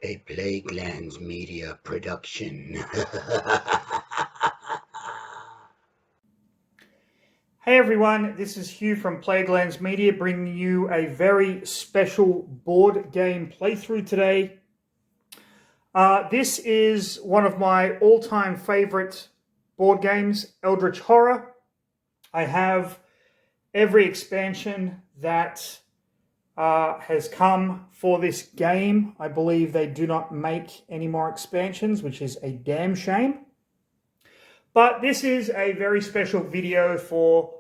A Plaguelands Media production. Hey everyone, this is Hugh from Plaguelands Media bringing you a very special board game playthrough today. This is one of my all-time favorite board games, Eldritch Horror. I have every expansion that has come for this game. I believe they do not make any more expansions, which is a damn shame. But this is a very special video for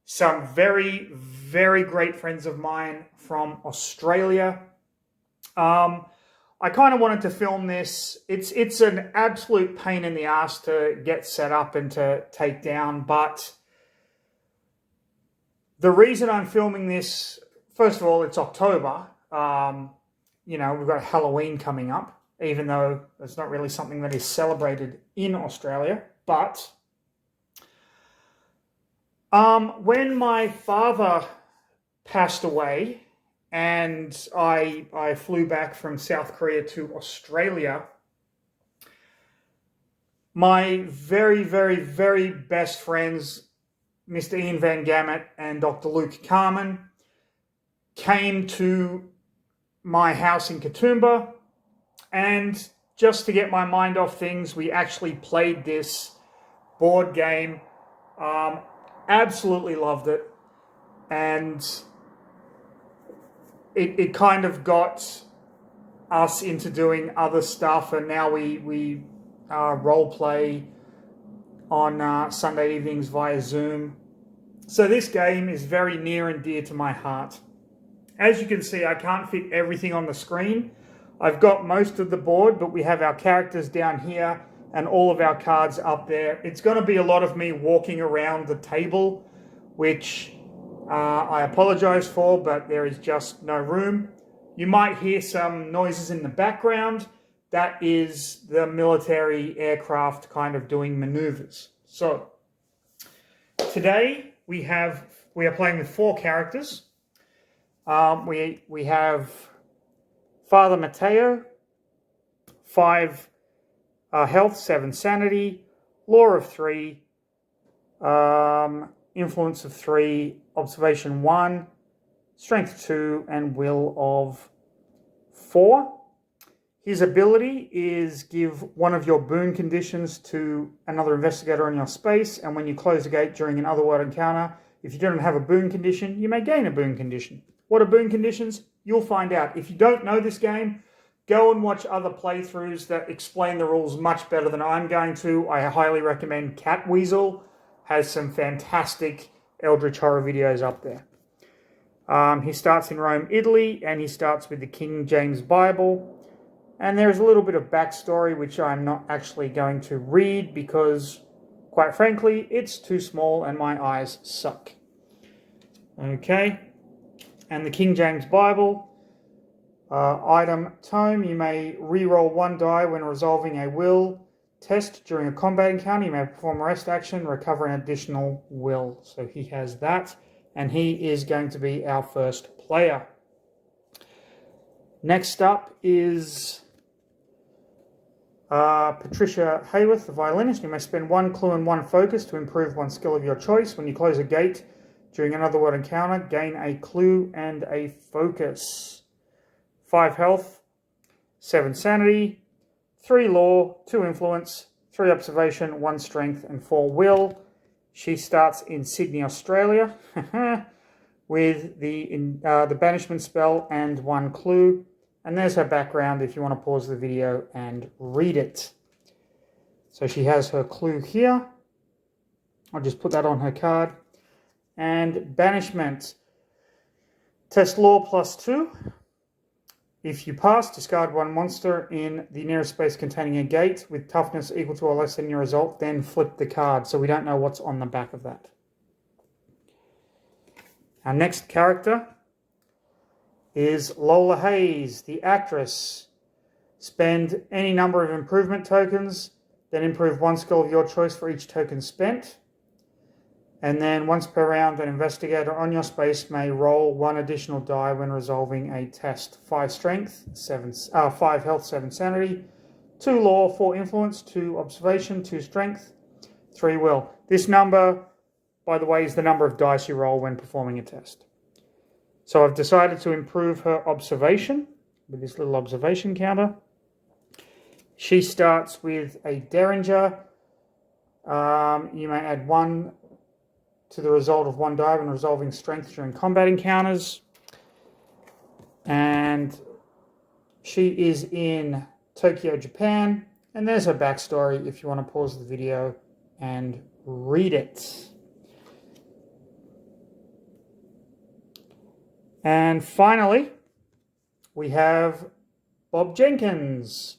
some very, very great friends of mine from Australia. I kind of wanted to film this. It's an absolute pain in the ass to get set up and to take down, but the reason I'm filming this, first of all, it's October. We've got Halloween coming up, even though it's not really something that is celebrated in Australia, but when my father passed away and I flew back from South Korea to Australia, my very, very, very best friends, Mr. Ian Van Gamet and Dr. Luke Carmen, came to my house in Katoomba, and just to get my mind off things, we actually played this board game. Absolutely loved it, and it kind of got us into doing other stuff, and now we role play on Sunday evenings via Zoom. So this game is very near and dear to my heart. As you can see, I can't fit everything on the screen. I've got most of the board, but we have our characters down here and all of our cards up there. It's going to be a lot of me walking around the table, which I apologize for, but there is just no room. You might hear some noises in the background. That is the military aircraft kind of doing maneuvers. So today we are playing with 4 characters. We have Father Mateo, 5 health, 7 sanity, law of 3, influence of 3, observation 1, strength 2, and will of 4. His ability is give one of your boon conditions to another investigator in your space, and when you close a gate during an otherworld encounter, if you don't have a boon condition, you may gain a boon condition. What are boon conditions? You'll find out. If you don't know this game, go and watch other playthroughs that explain the rules much better than I'm going to. I highly recommend Catweasel. Has some fantastic Eldritch Horror videos up there. He starts in Rome, Italy, and he starts with the King James Bible. And there's a little bit of backstory, which I'm not actually going to read because, quite frankly, it's too small and my eyes suck. Okay. And the King James Bible. Item tome, you may re-roll 1 die when resolving a will test during a combat encounter. You may perform a rest action, recover an additional will. So he has that, and he is going to be our first player. Next up is Patricia Hayworth, the violinist. You may spend 1 clue and 1 focus to improve 1 skill of your choice. When you close a gate during another world encounter, gain a clue and a focus. 5 health, 7 sanity, 3 law, 2 influence, 3 observation, 1 strength, and 4 will. She starts in Sydney, Australia, with the banishment spell and 1 clue. And there's her background if you want to pause the video and read it. So she has her clue here. I'll just put that on her card. And banishment. Test law +2. If you pass, discard 1 monster in the nearest space containing a gate with toughness equal to or less than your result, then flip the card. So we don't know what's on the back of that. Our next character is Lola Hayes, the actress. Spend any number of improvement tokens, then improve 1 skill of your choice for each token spent. And then once per round, an investigator on your space may roll one additional die when resolving a test. 5 strength, 5 health, 7 sanity, 2 law, 4 influence, 2 observation, 2 strength, 3 will. This number, by the way, is the number of dice you roll when performing a test. So I've decided to improve her observation with this little observation counter. She starts with a Derringer. You may add 1 to the result of 1 die when resolving strength during combat encounters. And she is in Tokyo, Japan. And there's her backstory if you want to pause the video and read it. And finally, we have Bob Jenkins,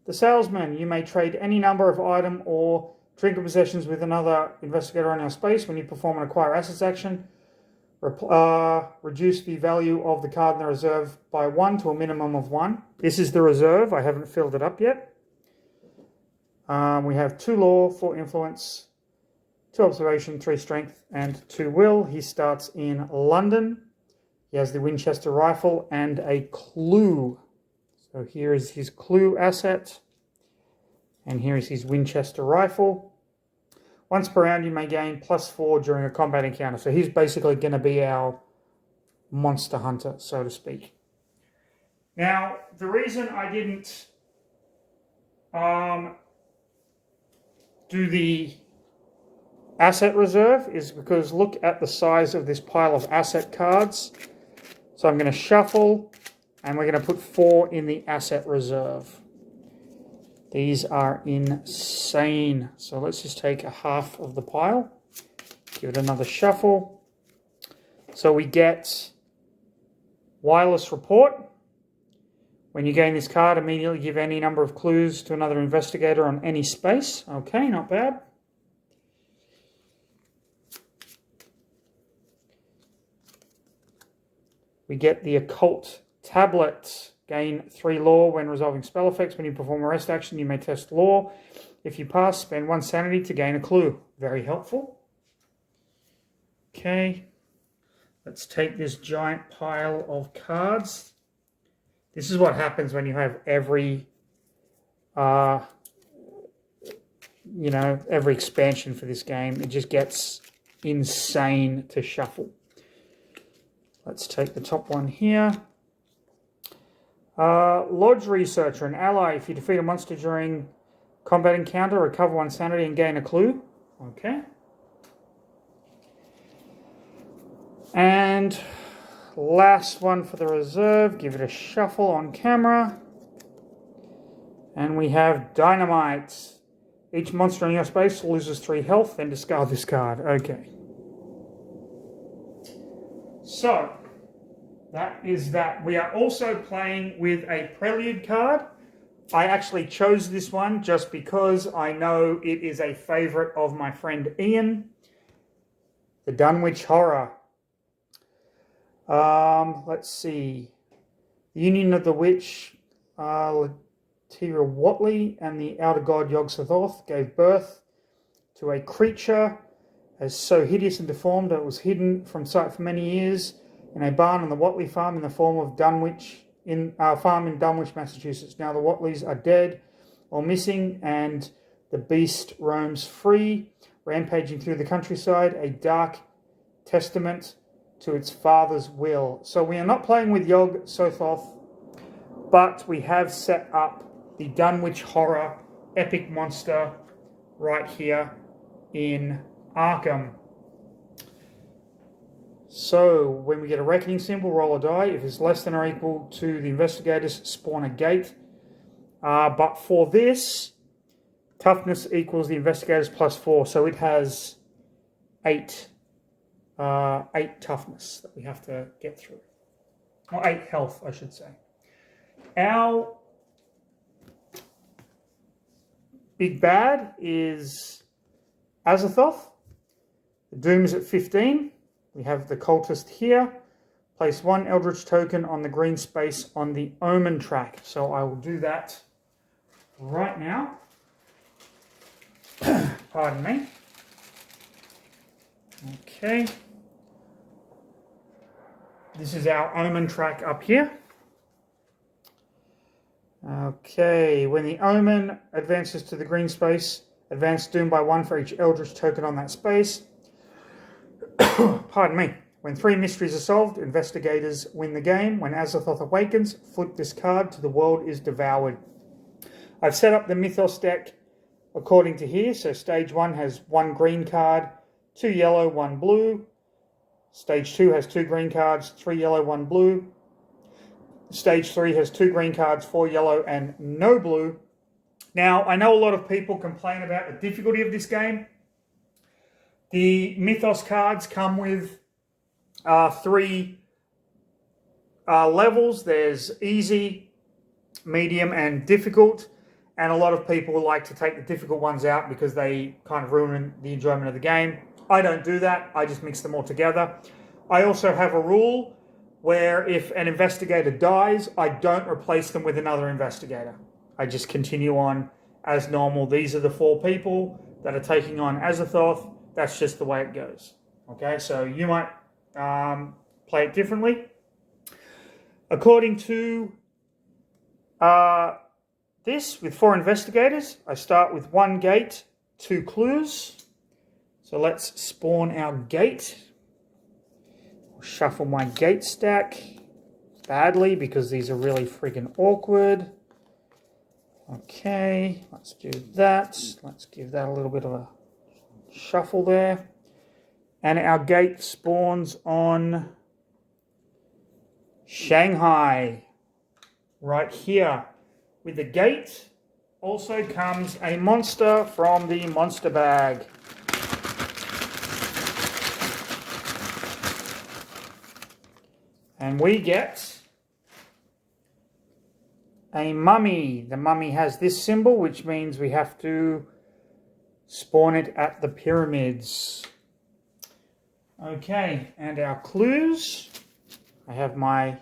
the salesman. You may trade any number of item or trinket possessions with another investigator on your space. When you perform an acquire assets action, reduce the value of the card in the reserve by 1 to a minimum of 1. This is the reserve. I haven't filled it up yet. We have 2 law, 4 influence, 2 observation, 3 strength, and 2 will. He starts in London. He has the Winchester rifle and a clue. So here is his clue asset. And here is his Winchester rifle. Once per round, you may gain +4 during a combat encounter. So he's basically going to be our monster hunter, so to speak. Now, the reason I didn't do the asset reserve is because look at the size of this pile of asset cards. So I'm going to shuffle, and we're going to put 4 in the asset reserve. These are insane. So let's just take a half of the pile, give it another shuffle. So we get wireless report. When you gain this card, immediately give any number of clues to another investigator on any space. Okay, not bad. We get the occult tablet. Gain 3 law when resolving spell effects. When you perform a rest action, you may test law. If you pass, spend 1 sanity to gain a clue. Very helpful. Okay. Let's take this giant pile of cards. This is what happens when you have every expansion for this game. It just gets insane to shuffle. Let's take the top one here. Lodge Researcher, an ally. If you defeat a monster during combat encounter, recover 1 sanity and gain a clue. Okay. And last one for the reserve. Give it a shuffle on camera. And we have Dynamite. Each monster in your space loses 3 health, then discard this card. Okay. So, that is that. We are also playing with a Prelude card. I actually chose this one just because I know it is a favorite of my friend Ian. The Dunwich Horror. Let's see. The Union of the Witch, Latira Watley, and the Outer God Yog-Sothoth gave birth to a creature as so hideous and deformed that it was hidden from sight for many years in a barn on the Watley farm in the form of Dunwich, farm in Dunwich, Massachusetts. Now the Watleys are dead or missing, and the beast roams free, rampaging through the countryside, a dark testament to its father's will. So we are not playing with Yog-Sothoth, but we have set up the Dunwich Horror epic monster right here in Arkham. So when we get a reckoning symbol, roll a die. If it's less than or equal to the investigators, spawn a gate. But for this, toughness equals the investigators +4. So it has 8 toughness that we have to get through. Or 8 health, I should say. Our big bad is Azathoth. The Doom is at 15. We have the cultist here. Place 1 Eldritch token on the green space on the Omen track. So I will do that right now. Pardon me. Okay. This is our omen track up here. Okay, when the omen advances to the green space, advance doom by 1 for each Eldritch token on that space. Pardon me. When 3 mysteries are solved, investigators win the game. When Azathoth awakens, flip this card to the world is devoured. I've set up the Mythos deck according to here. So stage 1 has 1 green card, 2 yellow, 1 blue. Stage 2 has 2 green cards, 3 yellow, 1 blue. Stage 3 has 2 green cards, 4 yellow, and no blue. Now, I know a lot of people complain about the difficulty of this game. The Mythos cards come with 3 levels. There's easy, medium, and difficult. And a lot of people like to take the difficult ones out because they kind of ruin the enjoyment of the game. I don't do that. I just mix them all together. I also have a rule where if an investigator dies, I don't replace them with another investigator. I just continue on as normal. These are the 4 people that are taking on Azathoth. That's just the way it goes. Okay, so you might play it differently. According to this, with 4 investigators, I start with 1 gate, 2 clues. So let's spawn our gate. Shuffle my gate stack badly because these are really freaking awkward. Okay, let's do that. Let's give that a little bit of a shuffle there. And our gate spawns on Shanghai, right here. With the gate also comes a monster from the monster bag. And we get a mummy. The mummy has this symbol, which means we have to spawn it at the pyramids. Okay, and our clues. I have my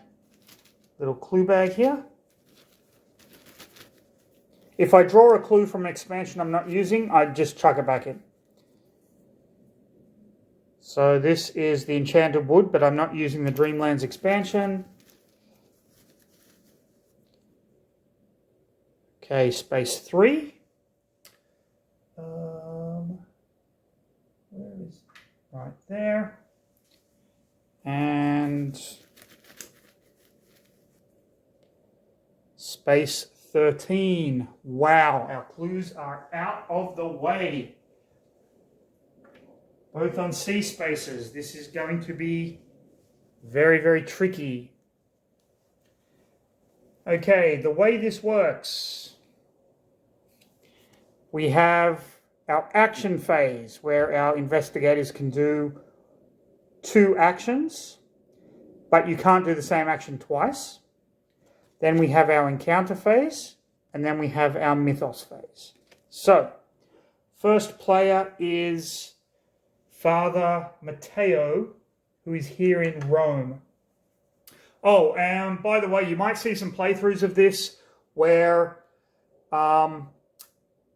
little clue bag here. If I draw a clue from an expansion I'm not using, I just chuck it back in. So this is the Enchanted Wood, but I'm not using the Dreamlands expansion. Okay, space 3. Where is right there? And space 13. Wow, our clues are out of the way. Both on C spaces. This is going to be very, very tricky. Okay, the way this works. We have our action phase where our investigators can do 2 actions, but you can't do the same action twice. Then we have our encounter phase, and then we have our mythos phase. So, first player is Father Matteo, who is here in Rome. Oh, and by the way, you might see some playthroughs of this where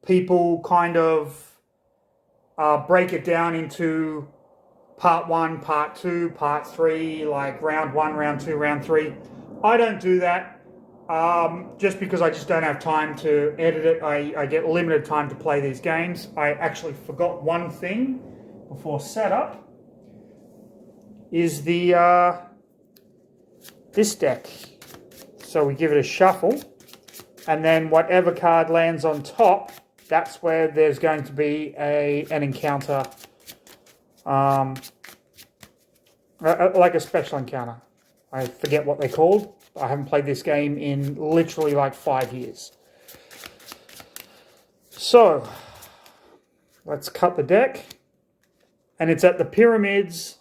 people kind of break it down into part 1, part 2, part 3, like round 1, round 2, round 3. I don't do that just because I just don't have time to edit it. I get limited time to play these games. I actually forgot one thing before setup is the this deck. So we give it a shuffle, and then whatever card lands on top, that's where there's going to be an encounter, like a special encounter. I forget what they're called. I haven't played this game in literally like 5 years. So let's cut the deck. And it's at the pyramids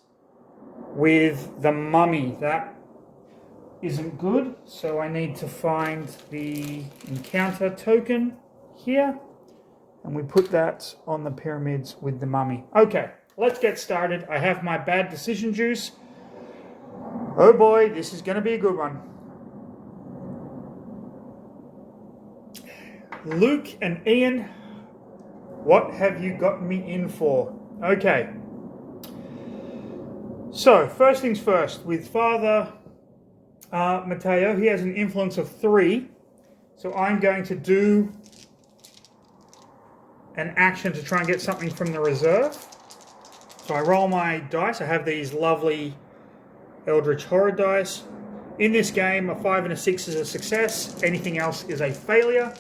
with the mummy. That isn't good. So I need to find the encounter token here. And we put that on the pyramids with the mummy. Okay, let's get started. I have my bad decision juice. Oh boy, this is going to be a good one. Luke and Ian, what have you got me in for? Okay. So, first things first, with Father Matteo, he has an influence of 3. So I'm going to do an action to try and get something from the reserve. So I roll my dice. I have these lovely Eldritch Horror dice. In this game, a 5 and a 6 is a success. Anything else is a failure.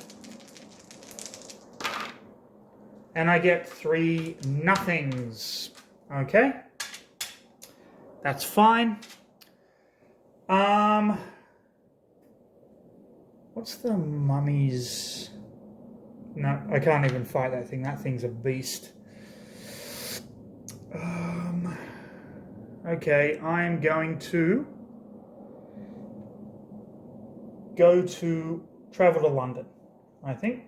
And I get 3 nothings. Okay. That's fine. What's the mummy's... No, I can't even fight that thing. That thing's a beast. Okay, I'm going to go to travel to London, I think.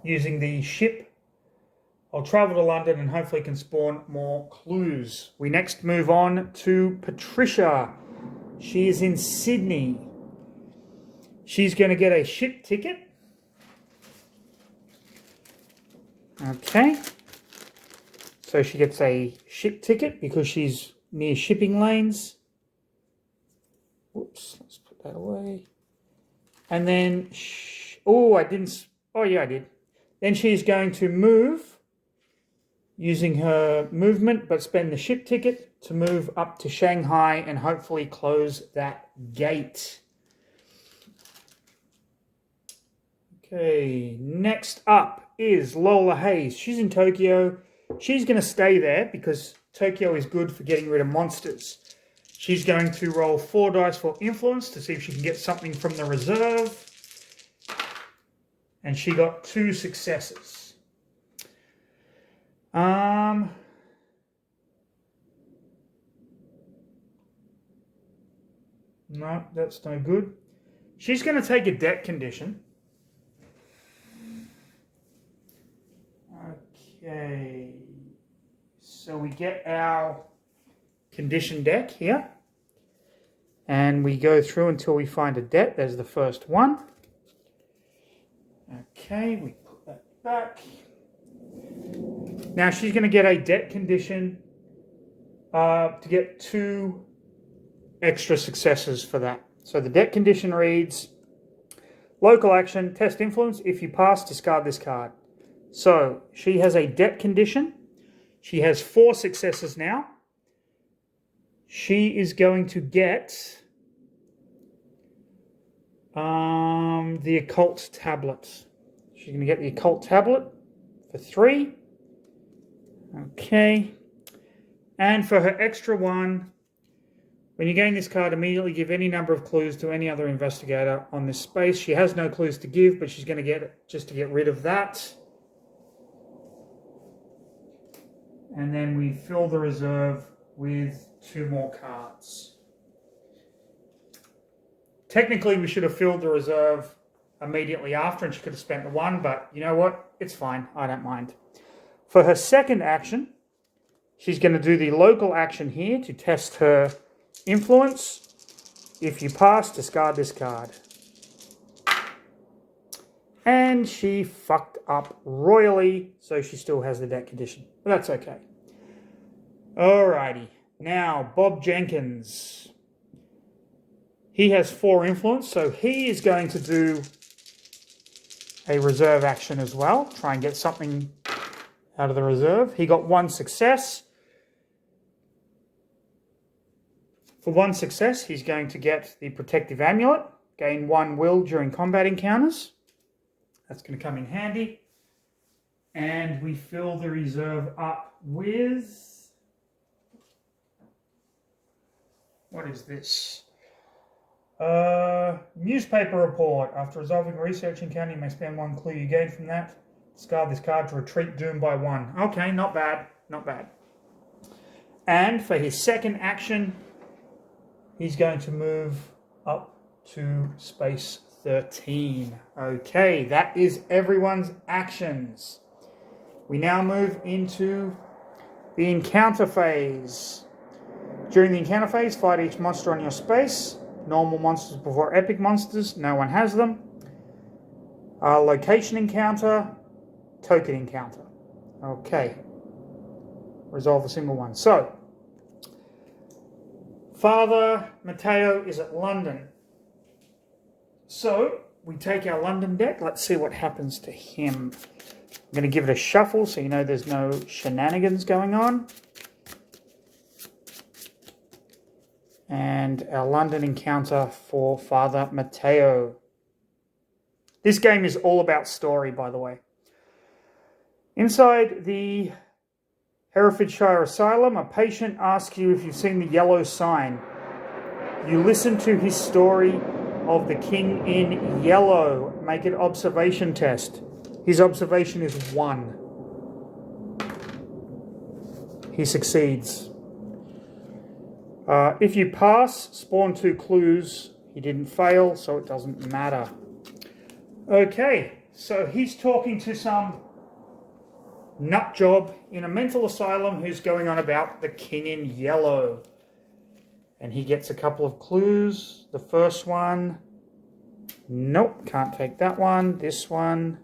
Using the ship, I'll travel to London and hopefully can spawn more clues. We next move on to Patricia. She is in Sydney. She's going to get a ship ticket. Okay. So she gets a ship ticket because she's near shipping lanes. Whoops, let's put that away. And then, I didn't. Oh, yeah, I did. Then she's going to move using her movement, but spend the ship ticket to move up to Shanghai and hopefully close that gate. Okay, next up is Lola Hayes. She's in Tokyo. She's going to stay there because Tokyo is good for getting rid of monsters. She's going to roll 4 dice for influence to see if she can get something from the reserve. And she got 2 successes. No, that's no good. She's going to take a debt condition. Okay. So we get our condition deck here. And we go through until we find a debt. There's the first one. Okay, we put that back. Now she's going to get a debt condition to get 2 extra successes for that. So the debt condition reads, local action, test influence. If you pass, discard this card. So she has a debt condition. She has 4 successes now. She is going to get the occult tablet. She's going to get the occult tablet for 3. Okay. And for her extra 1, when you gain this card, immediately give any number of clues to any other investigator on this space. She has no clues to give, but she's going to get it just to get rid of that. And then we fill the reserve with 2 more cards. Technically, we should have filled the reserve immediately after, and she could have spent the 1, but you know what? It's fine. I don't mind. For her second action, she's going to do the local action here to test her influence. If you pass, discard this card. And she fucked up royally, so she still has the debt condition. But that's okay. Alrighty. Now, Bob Jenkins. He has 4 influence, so he is going to do a reserve action as well. Try and get something out of the reserve. He got 1 success. For 1 success, he's going to get the protective amulet. Gain 1 will during combat encounters. That's going to come in handy. And we fill the reserve up with... What is this? Newspaper report. After resolving a research encounter, you may spend 1 clue you gain from that. Discard this card to retreat doomed by 1. Okay, not bad. Not bad. And for his second action, he's going to move up to space 13. Okay, that is everyone's actions. We now move into the encounter phase. During the encounter phase, fight each monster on your space. Normal monsters before epic monsters. No one has them. Location encounter. Token encounter. Okay. Resolve a single one. So, Father Matteo is at London. So we take our London deck. Let's see what happens to him. I'm going to give it a shuffle so you know there's no shenanigans going on. And our London encounter for Father Matteo. This game is all about story, by the way. Inside the Herefordshire Asylum, a patient asks you if you've seen the yellow sign. You listen to his story of the king in yellow. Make an observation test. His observation is 1. He succeeds. If you pass, spawn 2 clues. He didn't fail, so it doesn't matter. Okay, so he's talking to some nut job in a mental asylum who's going on about the king in yellow. And he gets a couple of clues. The first one, nope, can't take that one. This one,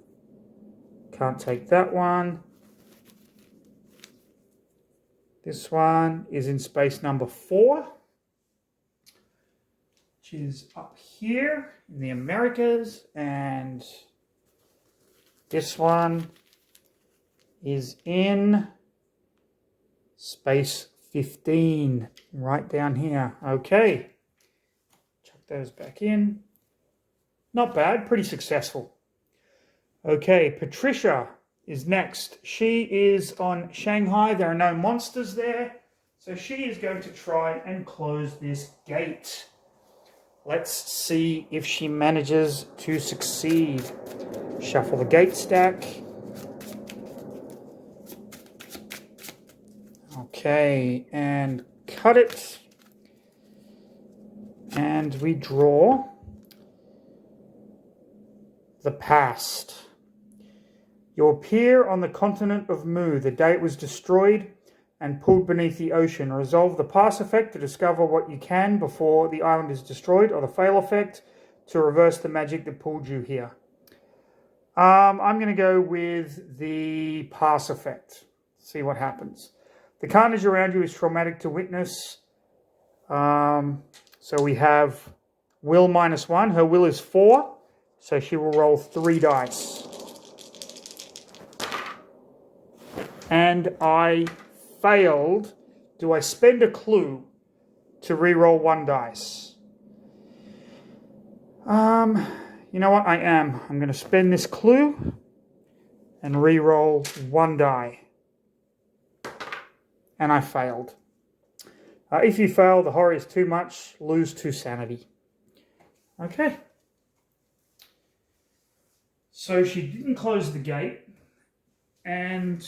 can't take that one. This one is in space number 4, which is up here in the Americas. And this one is in space 15, right down here. Okay, chuck those back in. Not bad, pretty successful. Okay, Patricia is next. She is on Shanghai. There are no monsters there, so she is going to try and close this gate. Let's see if she manages to succeed. Shuffle the gate stack. Okay, and cut it. And we draw the past. You appear on the continent of Mu the day it was destroyed and pulled beneath the ocean. Resolve the pass effect to discover what you can before the island is destroyed, or the fail effect to reverse the magic that pulled you here. I'm going to go with the pass effect. See what happens. The carnage around you is traumatic to witness. So we have will -1. Her will is 4, so she will roll 3 dice. And I failed. Do I spend a clue to re-roll 1 dice? You know what? I am. I'm going to spend this clue and re-roll 1 die. And I failed. If you fail, the horror is too much. Lose 2 sanity. Okay. So she didn't close the gate. And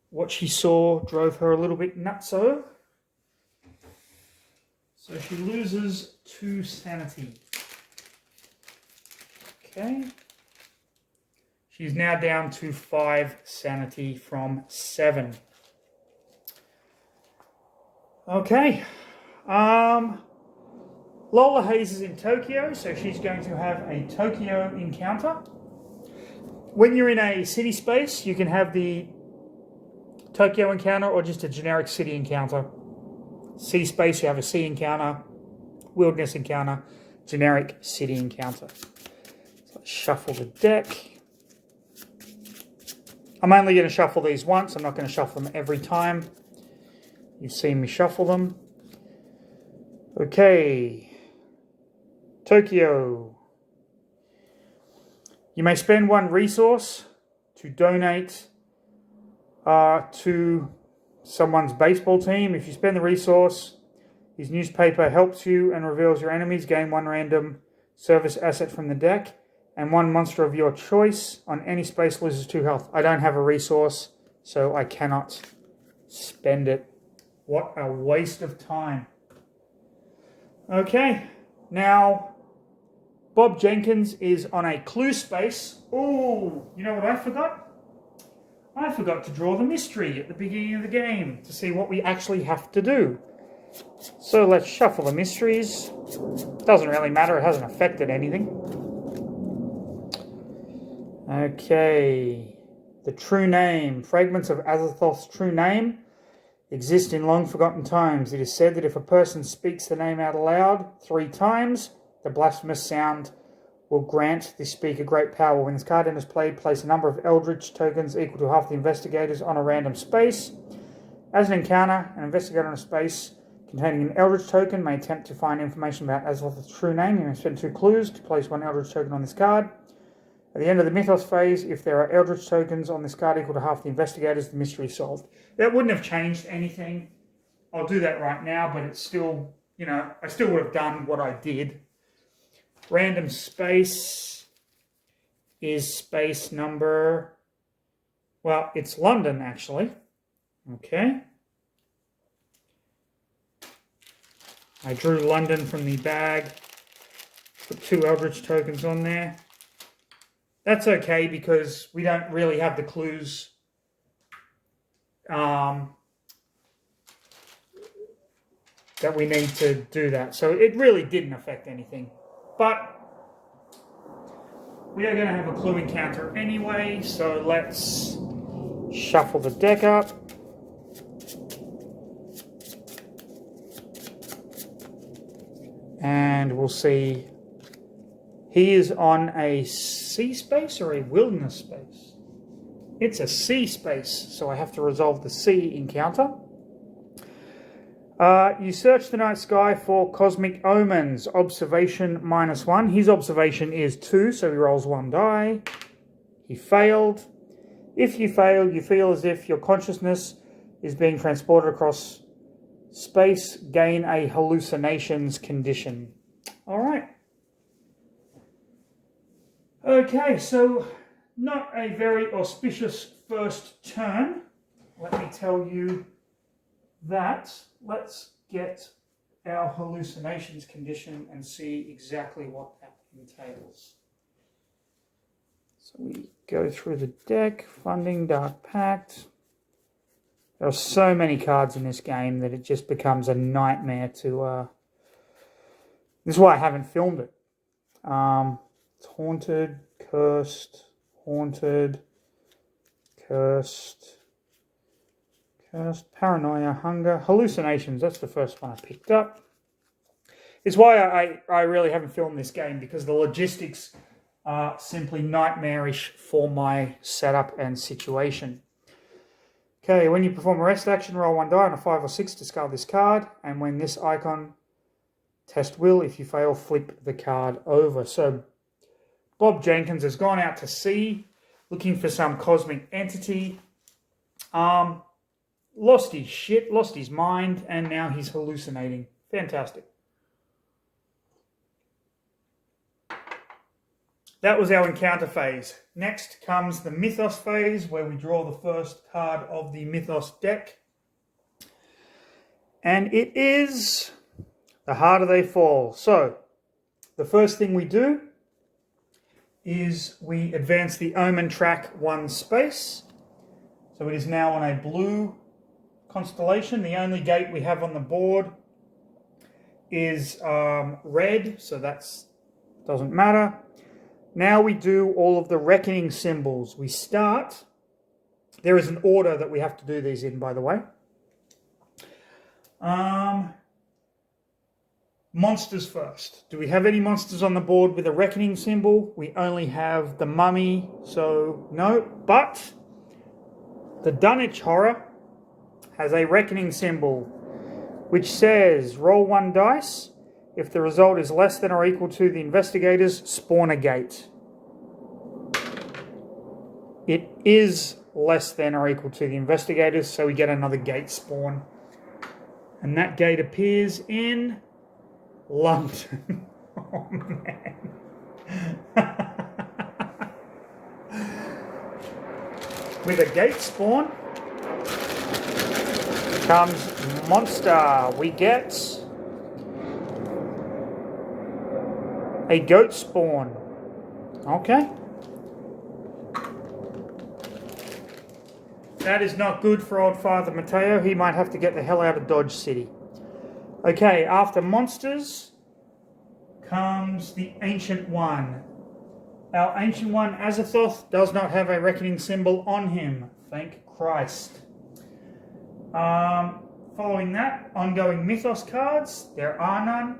what she saw drove her a little bit nutso. So she loses 2 sanity. Okay. She's now down to 5 sanity from 7. Okay. Lola Hayes is in Tokyo, so she's going to have a Tokyo encounter. When you're in a city space, you can have the Tokyo encounter or just a generic city encounter. City space, you have a sea encounter, wilderness encounter, generic city encounter. So let's shuffle the deck. I'm only going to shuffle these once. I'm not going to shuffle them every time. You've seen me shuffle them. Okay. Tokyo. You may spend 1 resource to donate to someone's baseball team. If you spend the resource, his newspaper helps you and reveals your enemies. Gain 1 random service asset from the deck, and 1 monster of your choice on any space loses 2 health. I don't have a resource, so I cannot spend it. What a waste of time. Okay, now Bob Jenkins is on a clue space. Ooh, you know what I forgot? I forgot to draw the mystery at the beginning of the game to see what we actually have to do. So let's shuffle the mysteries. Doesn't really matter, it hasn't affected anything. Okay, the true name. Fragments of Azathoth's true name exist in long-forgotten times. It is said that if a person speaks the name out aloud 3 times, the blasphemous sound will grant the speaker great power. When this card enters play, place a number of Eldritch tokens equal to half the investigators on a random space. As an encounter, an investigator on a space containing an Eldritch token may attempt to find information about Azeroth's true name. You may spend 2 clues to place 1 Eldritch token on this card. At the end of the Mythos phase, if there are Eldritch tokens on this card equal to half the investigators, the mystery is solved. That wouldn't have changed anything. I'll do that right now, but it's still, I still would have done what I did. Random space is space number, well, it's London, actually. Okay. I drew London from the bag, put 2 Eldritch tokens on there. That's okay because we don't really have the clues that we need to do that. So it really didn't affect anything. But we are going to have a clue encounter anyway, so let's shuffle the deck up. And we'll see. He is on a sea space or a wilderness space? It's a sea space, so I have to resolve the sea encounter. You search the night sky for cosmic omens. Observation -1. His observation is 2, so he rolls 1 die. He failed. If you fail, you feel as if your consciousness is being transported across space. Gain a hallucinations condition. All right. Okay, so not a very auspicious first turn. Let me tell you that. Let's get our hallucinations condition and see exactly what that entails. So we go through the deck. Funding, Dark Pact. There are so many cards in this game that it just becomes a nightmare to... This is why I haven't filmed it. It's haunted, cursed, paranoia, hunger, hallucinations. That's the first one I picked up. It's why I really haven't filmed this game, because the logistics are simply nightmarish for my setup and situation. Okay, when you perform a rest action, roll 1 die on a 5 or 6, discard this card, and when this icon, test will. If you fail, flip the card over. So Bob Jenkins has gone out to sea looking for some cosmic entity. Lost his shit, lost his mind, and now he's hallucinating. Fantastic. That was our encounter phase. Next comes the Mythos phase, where we draw the first card of the Mythos deck. And it is The Harder They Fall. So, the first thing we do is we advance the Omen track 1 space. So it is now on a blue constellation. The only gate we have on the board is red, so that doesn't matter. Now we do all of the reckoning symbols. We start, there is an order that we have to do these in, by the way. Monsters first. Do we have any monsters on the board with a reckoning symbol? We only have the mummy, so no. But the Dunwich Horror has a reckoning symbol, which says roll 1 dice. If the result is less than or equal to the investigators, spawn a gate. It is less than or equal to the investigators, so we get another gate spawn. And that gate appears in London. Oh, man. With a gate spawn comes monster. We get a goat spawn. Okay. That is not good for old Father Mateo. He might have to get the hell out of Dodge City. Okay, after monsters comes the Ancient One. Our Ancient One, Azathoth, does not have a reckoning symbol on him. Thank Christ. Following that, ongoing mythos cards. There are none.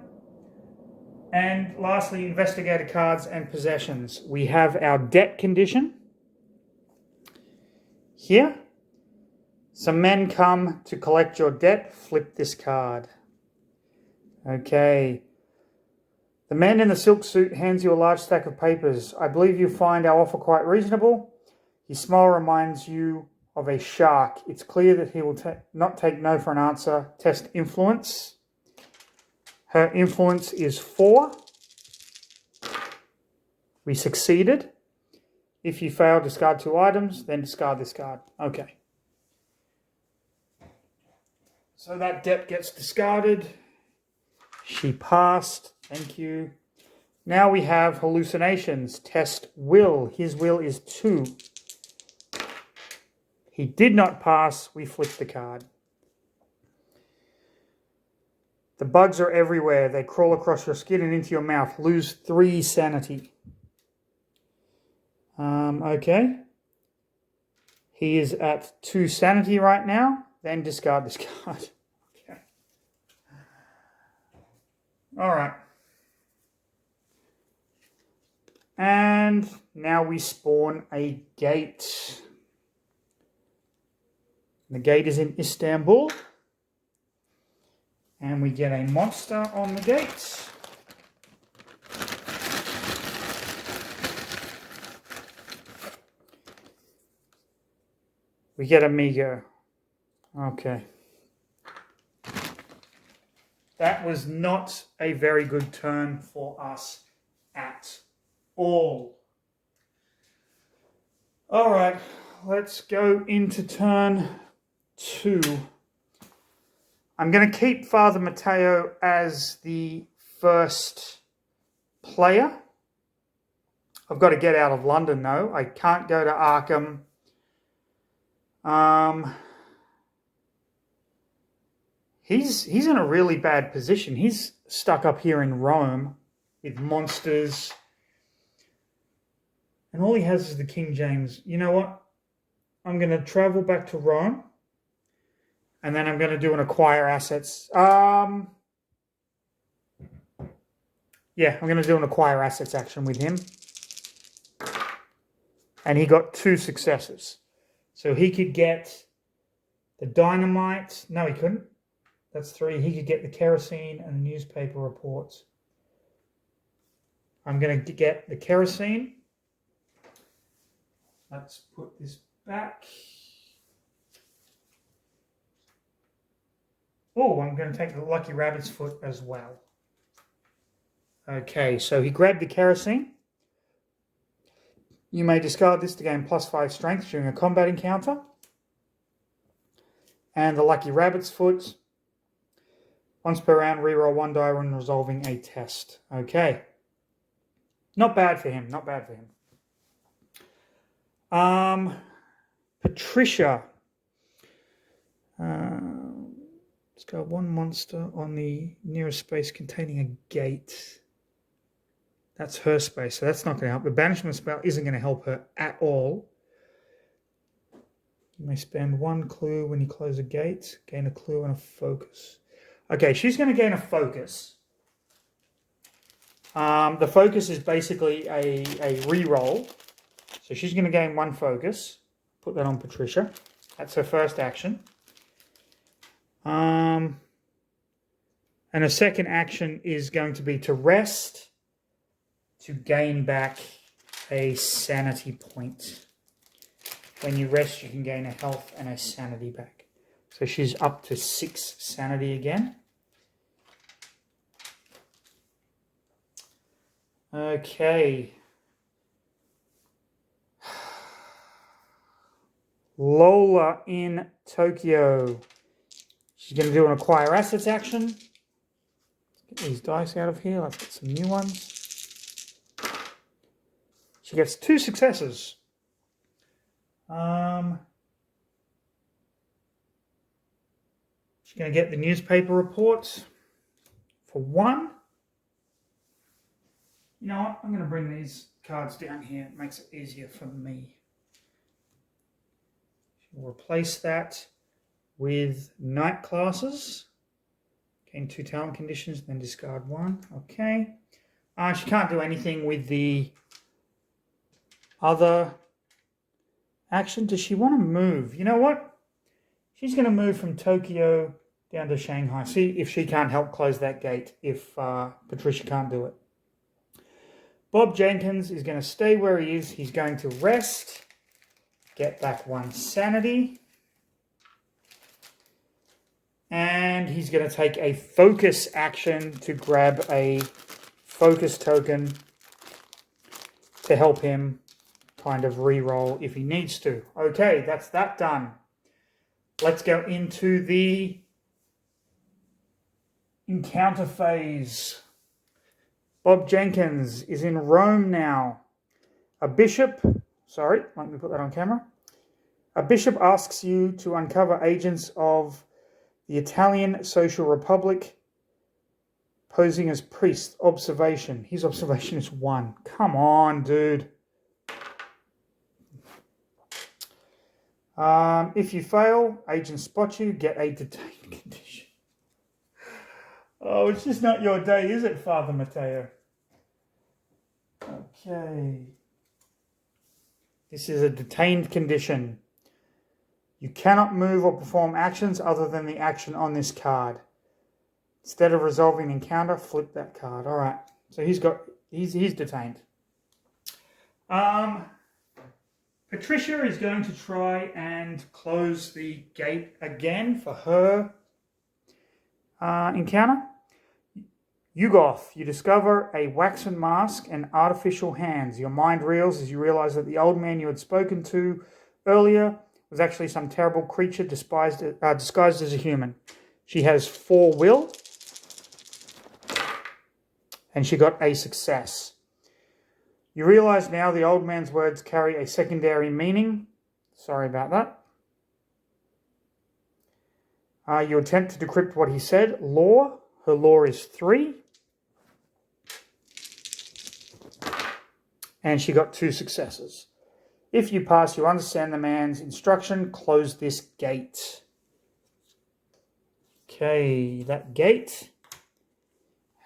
And lastly, investigator cards and possessions. We have our debt condition here. Some men come to collect your debt. Flip this card. Okay. The man in the silk suit hands you a large stack of papers. I believe you find our offer quite reasonable. His smile reminds you of a shark. It's clear that he will not take no for an answer. Test influence. Her influence is 4. We succeeded. If you fail, discard 2 items, then discard this card. Okay. So that debt gets discarded. She passed. Thank you. Now we have hallucinations. Test will. His will is 2. He did not pass. We flip the card. The bugs are everywhere. They crawl across your skin and into your mouth. Lose 3 sanity. Okay. He is at 2 sanity right now. Then discard this card. Okay. All right. And now we spawn a gate. The gate is in Istanbul. And we get a monster on the gate. We get Amigo. Okay. That was not a very good turn for us at all. All right, let's go into turn 2. I'm going to keep Father Matteo as the first player. I've got to get out of London, though. I can't go to Arkham. He's in a really bad position. He's stuck up here in Rome with monsters. And all he has is the King James. You know what? I'm going to travel back to Rome. And then I'm going to do an acquire assets. Yeah, I'm going to do an acquire assets action with him. And he got 2 successes. So he could get the dynamite. No, he couldn't. That's 3. He could get the kerosene and the newspaper reports. I'm going to get the kerosene. Let's put this back. Oh, I'm going to take the lucky rabbit's foot as well. Okay, so he grabbed the kerosene. You may discard this to gain +5 strength during a combat encounter. And the lucky rabbit's foot. Once per round, reroll 1 die when resolving a test. Okay. Not bad for him. Not bad for him. Patricia. Let's go 1 monster on the nearest space containing a gate. That's her space, so that's not going to help. The banishment spell isn't going to help her at all. You may spend 1 clue when you close a gate. Gain a clue and a focus. Okay, she's going to gain a focus. The focus is basically a reroll. So she's going to gain 1 focus. Put that on Patricia. That's her first action. And a second action is going to be to rest to gain back a sanity point. When you rest, you can gain a health and a sanity back. So she's up to 6 sanity again. Okay. Lola in Tokyo. She's going to do an acquire assets action. Get these dice out of here. Let's get some new ones. She gets 2 successes. She's going to get the newspaper reports for 1. You know what? I'm going to bring these cards down here. It makes it easier for me. She'll replace that with night classes. Gain 2 talent conditions, then discard 1. Okay. She can't do anything with the other action. Does she want to move? You know what? She's going to move from Tokyo down to Shanghai. See if she can't help close that gate if Patricia can't do it. Bob Jenkins is going to stay where he is. He's going to rest, get back 1 sanity. And he's going to take a focus action to grab a focus token to help him kind of re-roll if he needs to. Okay, that's that done. Let's go into the encounter phase. Bob Jenkins is in Rome now. A bishop, sorry, let me put that on camera. A bishop asks you to uncover agents of the Italian Social Republic posing as priests. Observation. His observation is 1. Come on, dude. If you fail, agents spot you, get a detained condition. Oh, it's just not your day, is it, Father Matteo? Okay. This is a detained condition. You cannot move or perform actions other than the action on this card. Instead of resolving the encounter, flip that card. All right. So he's detained. Patricia is going to try and close the gate again for her encounter. Yugoth, you discover a waxen mask and artificial hands. Your mind reels as you realize that the old man you had spoken to earlier was actually some terrible creature disguised as a human. She has 4 will, and she got a success. You realize now the old man's words carry a secondary meaning. Sorry about that. You attempt to decrypt what he said. Law. Her law is 3. And she got 2 successes. If you pass, you understand the man's instruction. Close this gate. Okay, that gate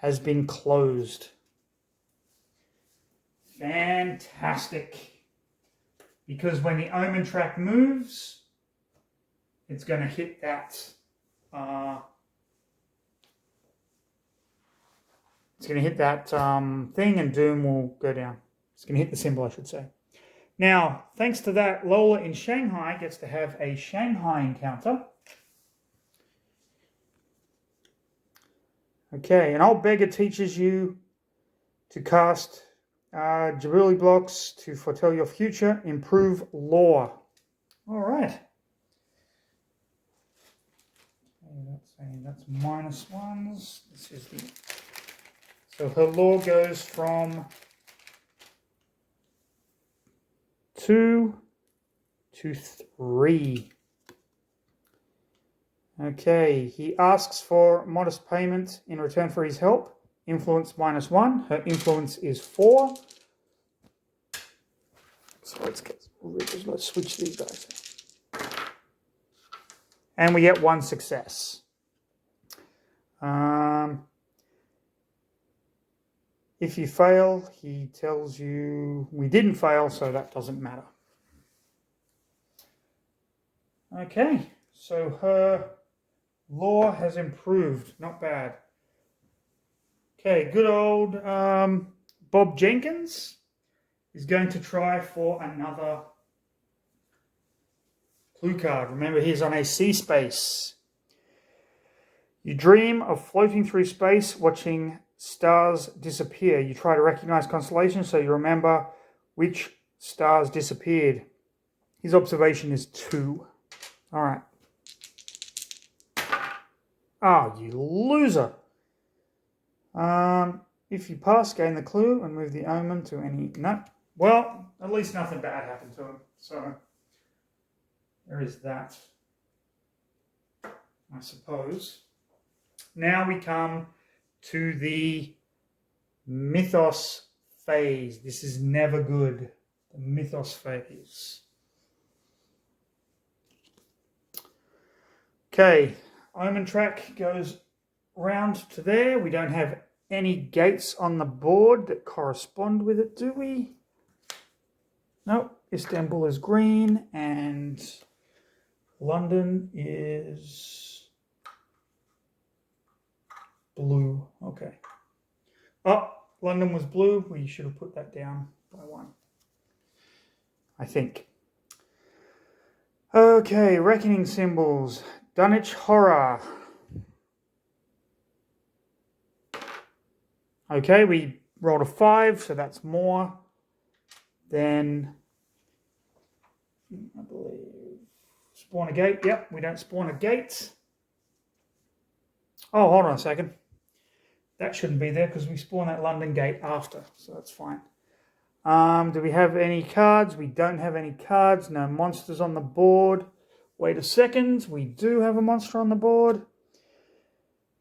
has been closed. Fantastic. Because when the omen track moves, it's going to hit that. It's going to hit that thing, and Doom will go down. It's going to hit the symbol, I should say. Now, thanks to that, Lola in Shanghai gets to have a Shanghai encounter. Okay, an old beggar teaches you to cast Jubilee blocks to foretell your future, improve law. All right. That's -1s. This is the. So her law goes from 2 to 3. Okay, he asks for modest payment in return for his help. Influence -1. Her influence is 4. So let's switch these guys. And we get 1 success. If you fail, he tells you we didn't fail, so that doesn't matter. Okay, so her law has improved. Not bad. Okay, good old Bob Jenkins is going to try for another clue card. Remember, he's on a sea space. You dream of floating through space, watching stars disappear. You try to recognize constellations, so you remember which stars disappeared. His observation is 2. All right. Oh, you loser. If you pass, gain the clue and move the omen to any... No. Well, at least nothing bad happened to him. So, there is that, I suppose. Now we come to the mythos phase. This is never good. The mythos phase. Okay, Omen track goes round to there. We don't have any gates on the board that correspond with it, do we? Nope. Istanbul is green and London is blue. Okay. Oh, London was blue. We should have put that down by one, I think. Okay, reckoning symbols. Dunwich horror. Okay, we rolled a 5, so that's more than, I believe, spawn a gate. Yep, we don't spawn a gate. Oh, hold on a second. That shouldn't be there because we spawn that London gate after, so that's fine. Do we have any cards? We don't have any cards. No monsters on the board. Wait a second. We do have a monster on the board.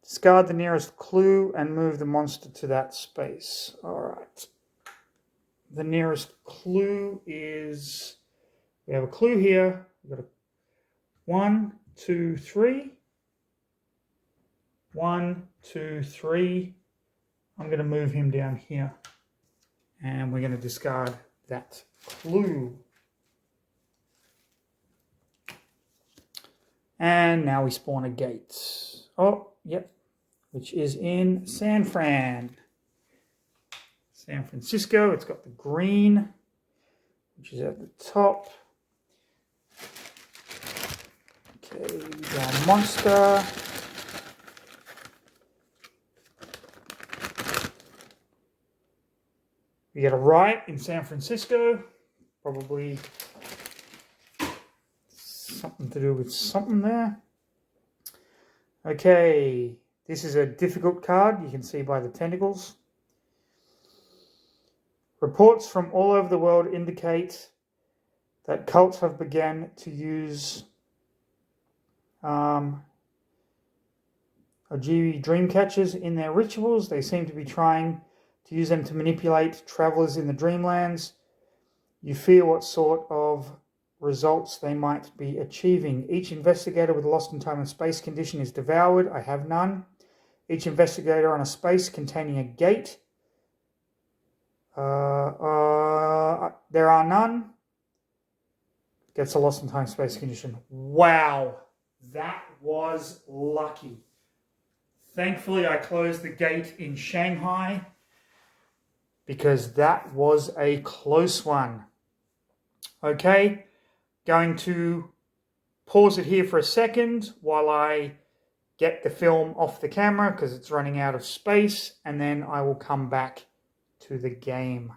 Discard the nearest clue and move the monster to that space. All right. The nearest clue is... We have a clue here. We've got a 1, 2, 3. 1, 2, 3. I'm going to move him down here. And we're going to discard that clue. And now we spawn a gate. Oh, yep. Which is in San Francisco. It's got the green, which is at the top. Okay, our monster. We get a riot in San Francisco. Probably something to do with something there. Okay, this is a difficult card. You can see by the tentacles. Reports from all over the world indicate that cults have begun to use Ojiwi dream catchers in their rituals. They seem to be trying to use them to manipulate travelers in the dreamlands. You fear what sort of results they might be achieving. Each investigator with a lost in time and space condition is devoured. I have none. Each investigator on a space containing a gate. There are none. Gets a lost in time space condition. Wow, that was lucky. Thankfully, I closed the gate in Shanghai because that was a close one. Okay, going to pause it here for a second while I get the film off the camera because it's running out of space, and then I will come back to the game.